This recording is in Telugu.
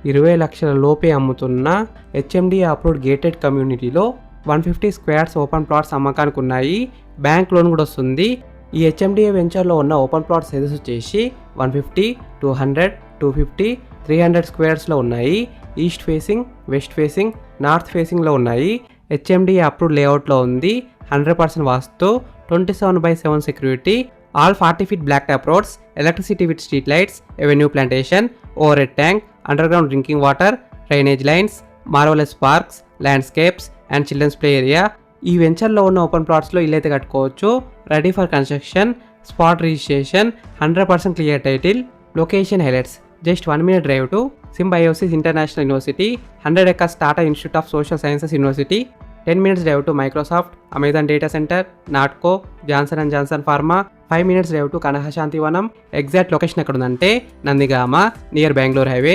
20 లక్షల లోపే అమ్ముతున్న హెచ్ఎండిఏ అప్రూవ్డ్ గేటెడ్ కమ్యూనిటీలో 150 స్క్వేర్స్ ఓపెన్ ప్లాట్స్ అమ్మకానికి ఉన్నాయి. బ్యాంక్ లోన్ కూడా వస్తుంది. ఈ హెచ్ఎండిఏ వెంచర్లో ఉన్న ఓపెన్ ప్లాట్ సైజెస్ వచ్చేసి 150, 200, 250, 300 స్క్వేర్స్లో ఉన్నాయి. East facing, west facing, north ఫేసింగ్లో ఉన్నాయి. హెచ్ఎండిఏ అప్రూవ్డ్ లేఅవుట్లో ఉంది. 100% vastu, 27/7 security, all 40 feet black top roads, electricity with street lights, avenue plantation, overhead tank, underground drinking water, drainage lines, marvellous parks, landscapes and children's play area. ఈ వెంచర్లో ఉన్న ఓపెన్ ప్లాట్స్లో ఇల్లు అయితే కట్టుకోవచ్చు. Ready for construction, spot registration, 100% clear title. Location highlights: just 1 minute drive to Symbiosis International University, 100 acres Tata Institute of Social Sciences University, 10 minutes drive to Microsoft, Amazon Data Center, Natco, Johnson & Johnson Pharma, 5 minutes drive to Kanahashanti Vanam. Exact location ఎక్కడ ఉందంటే నందిగామ, నియర్ బెంగళూరు హైవే.